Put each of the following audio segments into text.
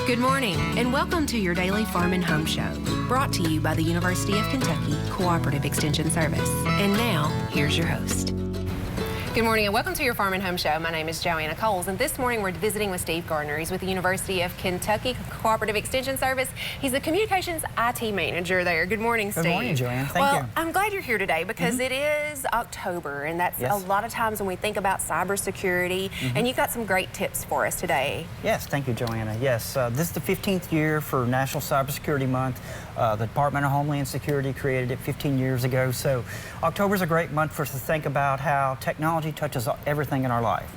Good morning, and welcome to your daily Farm and Home Show, brought to you by the University of Kentucky Cooperative Extension Service. And now, here's your host. Good morning and welcome to your Farm and Home Show. My name is Joanna, and this morning we're visiting with Steve Garner. He's with the University of Kentucky Cooperative Extension Service. He's the Communications IT Manager there. Good morning, Steve. Good morning, Joanna. Thank you. Well, I'm glad you're here today because it is October, and that's a lot of times when we think about cybersecurity, and you've got some great tips for us today. Yes, thank you, Joanna. Yes, this is the 15th year for National Cybersecurity Month. The Department of Homeland Security created it 15 years ago, so October is a great month for us to think about how technology touches everything in our life.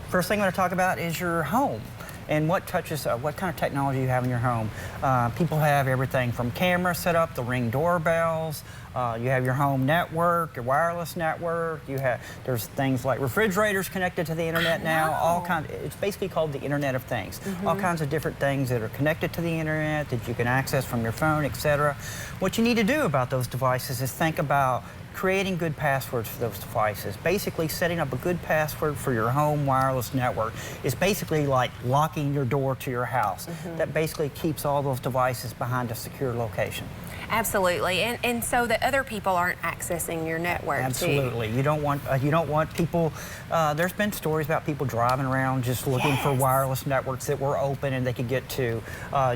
First thing I'm going to talk about is your home and what kind of technology you have in your home. People have everything from cameras set up, the Ring doorbells. You have your home network, your wireless network. There's things like refrigerators connected to the internet now. It's basically called the Internet of Things. All kinds of different things that are connected to the internet that you can access from your phone, etc. What you need to do about those devices is think about creating good passwords for those devices. Basically, setting up a good password for your home wireless network is basically like locking your door to your house. That basically keeps all those devices behind a secure location. Absolutely, and so that other people aren't accessing your network. Absolutely, you don't want people. There's been stories about people driving around just looking for wireless networks that were open and they could get to.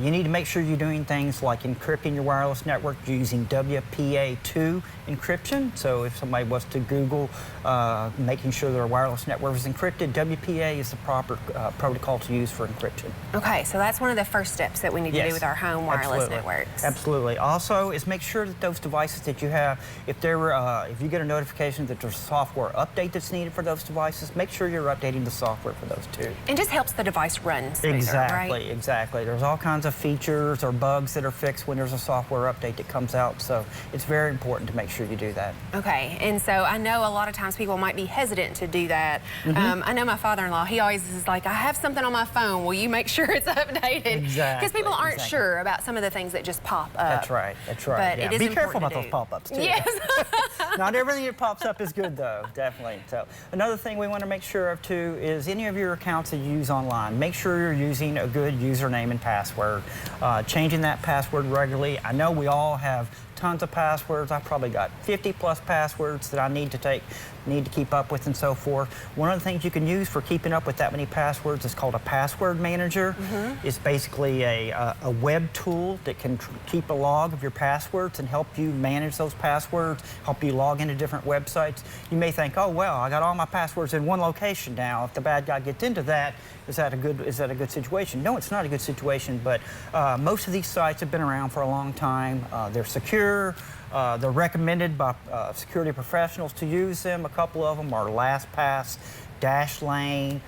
You need to make sure you're doing things like encrypting your wireless network using WPA2 encryption. So if somebody was to Google making sure their wireless network is encrypted, WPA is the proper protocol to use for encryption. Okay, so that's one of the first steps that we need to do with our home wireless networks. Absolutely. Also, is make sure that those devices that you have, if you get a notification that there's a software update that's needed for those devices, make sure you're updating the software for those too. And just helps the device run smoother, right? Exactly. There's all kinds of features or bugs that are fixed when there's a software update that comes out, so it's very important to make sure you do that. Okay, and so I know a lot of times people might be hesitant to do that. I know my father-in-law, he always is like, I have something on my phone, will you make sure it's updated? Exactly. Because people aren't sure about some of the things that just pop up. That's right. But it is be careful important about those pop-ups too. Yes. Not everything that pops up is good though, definitely. So another thing we want to make sure of too is any of your accounts that you use online, make sure you're using a good username and password. Changing that password regularly. I know we all have tons of passwords. I've probably got 50 plus passwords that I need to keep up with and so forth. One of the things you can use for keeping up with that many passwords is called a password manager. It's basically a web tool that can keep a log of your passwords and help you manage those passwords, help you log into different websites. You may think, oh well, I got all my passwords in one location now. If the bad guy gets into that, is that a good situation? No, it's not a good situation, but most of these sites have been around for a long time. They're secure. They're recommended by security professionals to use them. A couple of them are LastPass, Dashlane.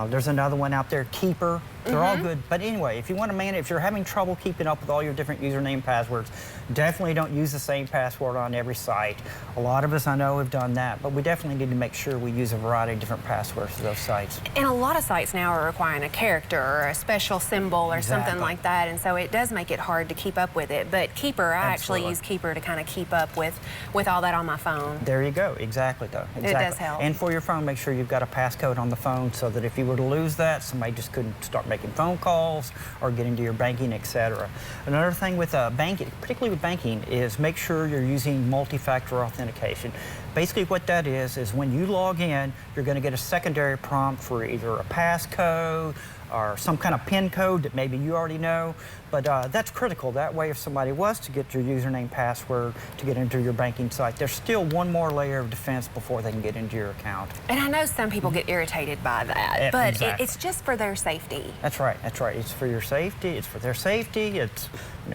There's another one out there, Keeper. They're all good. But anyway, if you want to manage, if you're having trouble keeping up with all your different username and passwords, definitely don't use the same password on every site. A lot of us, I know, have done that, but we definitely need to make sure we use a variety of different passwords for those sites. And a lot of sites now are requiring a character or a special symbol or something like that, and so it does make it hard to keep up with it. But Keeper, I actually use Keeper to kind of keep up with all that on my phone. There you go. Exactly, though. Exactly. It does help. And for your phone, make sure you've got a passcode on the phone so that if you were to lose that, somebody just couldn't start making phone calls or get into your banking, etc. Another thing with banking, particularly with banking, is make sure you're using multi-factor authentication. Basically what that is when you log in, you're going to get a secondary prompt for either a passcode or some kind of PIN code that maybe you already know. But that's critical. That way, if somebody was to get your username, password to get into your banking site, there's still one more layer of defense before they can get into your account. And I know some people get irritated by that, but it's just for their safety. That's right. That's right. It's for your safety. It's for their safety. It's,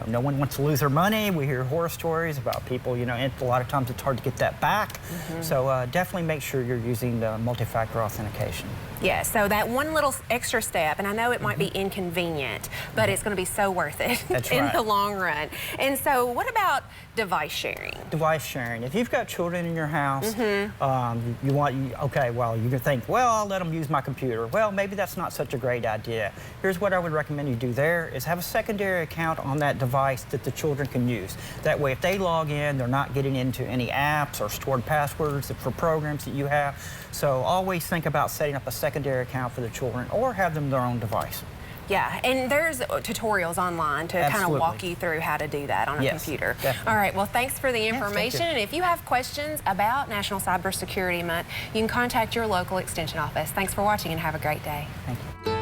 no one wants to lose their money. We hear horror stories about people, and a lot of times it's hard to get that back. So definitely make sure you're using the multi-factor authentication. Yeah, so that one little extra step, and I know it might be inconvenient, but it's going to be so worth it in the long run. And so what about device sharing? Device sharing. If you've got children in your house, you can think, well, I'll let them use my computer. Well, maybe that's not such a great idea. Here's what I would recommend you do there is have a secondary account on that device that the children can use. That way, if they log in, they're not getting into any apps or stored passwords for programs that you have. So always think about setting up a secondary account for the children or have them their own device. Yeah, and there's tutorials online to kind of walk you through how to do that on a computer. Definitely. All right, well, thanks for the information. And if you have questions about National Cybersecurity Month, you can contact your local extension office. Thanks for watching and have a great day. Thank you.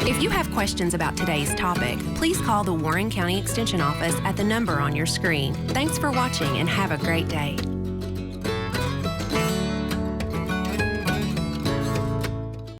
If you have questions about today's topic, please call the Warren County Extension Office at the number on your screen. Thanks for watching and have a great day.